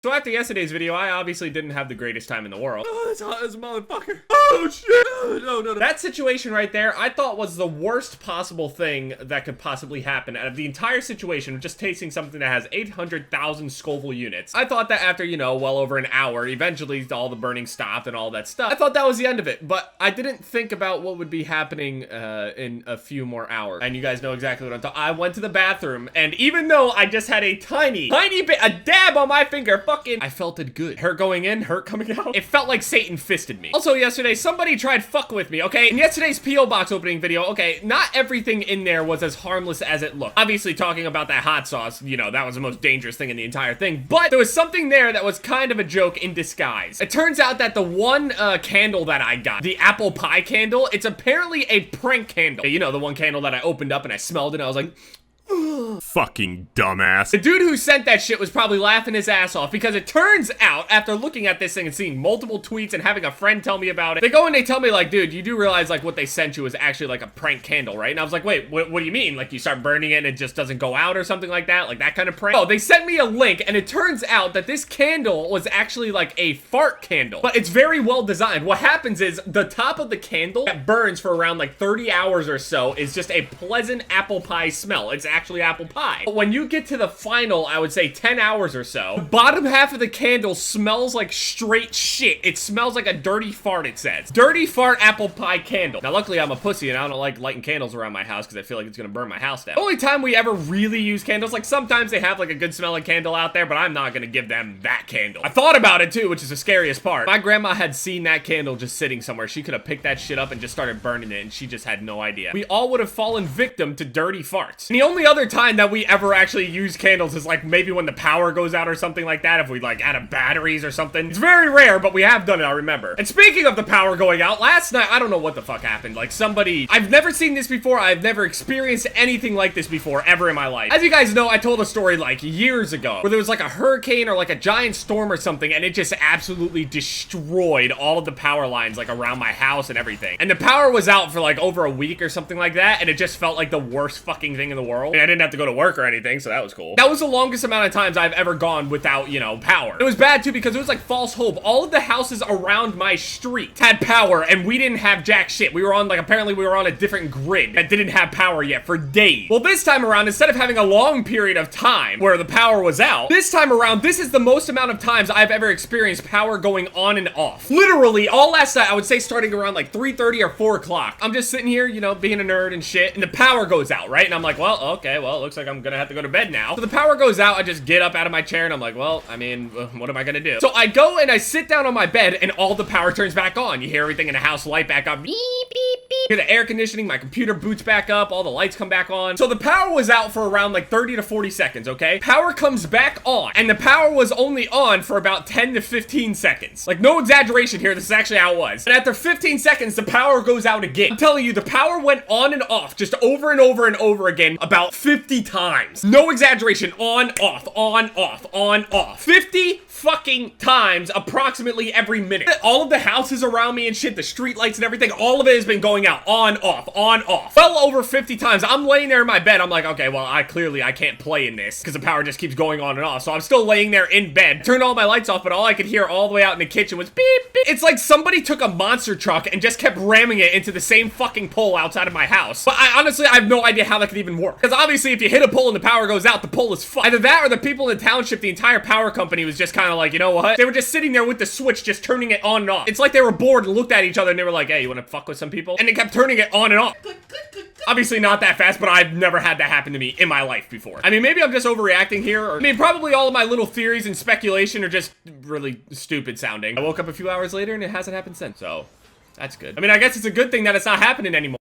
So after yesterday's video, I obviously didn't have the greatest time in the world. Oh, it's hot as a motherfucker. Oh, shit. Oh, no. That situation right there, I thought was the worst possible thing that could possibly happen out of the entire situation of just tasting something that has 800,000 Scoville units. I thought that after, you know, well over an hour, eventually all the burning stopped and all that stuff. I thought that was the end of it, but I didn't think about what would be happening in a few more hours. And you guys know exactly what I'm talking. I went to the bathroom, and even though I just had a tiny bit, a dab on my finger, I felt it good. Hurt going in, hurt coming out. It felt like Satan fisted me. Also yesterday, somebody tried fuck with me, okay? In yesterday's P.O. Box opening video, okay, not everything in there was as harmless as it looked. Obviously, talking about that hot sauce, you know, that was the most dangerous thing in the entire thing. But there was something there that was kind of a joke in disguise. It turns out that the one candle that I got, the apple pie candle, it's apparently a prank candle. You know, the one candle that I opened up and I smelled it and I was like, fucking dumbass. The dude who sent that shit was probably laughing his ass off because it turns out, after looking at this thing and seeing multiple tweets and having a friend tell me about it, they go and they tell me like, dude, you do realize like what they sent you is actually like a prank candle, right? And I was like, wait, what do you mean? Like you start burning it and it just doesn't go out or something like that? Like that kind of prank? Oh, they sent me a link and it turns out that this candle was actually like a fart candle, but it's very well designed. What happens is the top of the candle that burns for around like 30 hours or so is just a pleasant apple pie smell. It's actually apple pie. But when you get to the final, I would say 10 hours or so, the bottom half of the candle smells like straight shit. It smells like a dirty fart, it says. Dirty fart apple pie candle. Now, luckily, I'm a pussy and I don't like lighting candles around my house because I feel like it's gonna burn my house down. The only time we ever really use candles, like sometimes they have like a good smelling candle out there, but I'm not gonna give them that candle. I thought about it too, which is the scariest part. My grandma had seen that candle just sitting somewhere. She could have picked that shit up and just started burning it and she just had no idea. We all would have fallen victim to dirty farts. And the only other time that we ever actually use candles is like maybe when the power goes out or something like that, if we like out of batteries or something. It's very rare, but we have done it, I remember. And speaking of the power going out, last night, I don't know what the fuck happened. Like somebody, I've never seen this before. I've never experienced anything like this before ever in my life. As you guys know, I told a story like years ago where there was like a hurricane or like a giant storm or something and it just absolutely destroyed all of the power lines like around my house and everything. And the power was out for like over a week or something like that and it just felt like the worst fucking thing in the world. And I didn't have to go to work or anything, so that was cool. That was the longest amount of times I've ever gone without, you know, power. It was bad too because it was like false hope. All of the houses around my street had power and we didn't have jack shit. We were on like, apparently we were on a different grid that didn't have power yet for days. Well, this time around, instead of having a long period of time where the power was out, this time around, this is the most amount of times I've ever experienced power going on and off. Literally, all last night, I would say starting around like 3:30 or 4 o'clock. I'm just sitting here, you know, being a nerd and shit, and the power goes out, right? And I'm like, well, okay, well, it looks like I'm gonna have to go to bed now. So the power goes out, I just get up out of my chair and I'm like, well, I mean, what am I gonna do? So I go and I sit down on my bed and all the power turns back on. You hear everything in the house light back up. Beep, beep, beep. Hear the air conditioning, my computer boots back up, all the lights come back on. So the power was out for around like 30 to 40 seconds, okay? Power comes back on and the power was only on for about 10 to 15 seconds. Like no exaggeration here, this is actually how it was. And after 15 seconds, the power goes out again. I'm telling you, the power went on and off just over and over and over again about 50 times. No exaggeration, on, off, on, off, on, off. 50 fucking times approximately every minute. All of the houses around me and shit, the street lights and everything, all of it has been going out on, off, on, off. Well over 50 times. I'm laying there in my bed. I'm like, okay, well, I can't play in this because the power just keeps going on and off. So I'm still laying there in bed, turned all my lights off, but all I could hear all the way out in the kitchen was beep, beep. It's like somebody took a monster truck and just kept ramming it into the same fucking pole outside of my house. But I honestly have no idea how that could even work. Because obviously if you hit a pole and the power goes out, the pole is fucked. Either that or the people in the township, the entire power company was just kind of like, you know what? They were just sitting there with the switch, just turning it on and off. It's like they were bored and looked at each other and they were like, hey, you want to fuck with some people? And they kept turning it on and off. Obviously not that fast, but I've never had that happen to me in my life before. I mean, maybe I'm just overreacting here, or I mean, probably all of my little theories and speculation are just really stupid sounding. I woke up a few hours later and it hasn't happened since, so that's good. I mean, I guess it's a good thing that it's not happening anymore.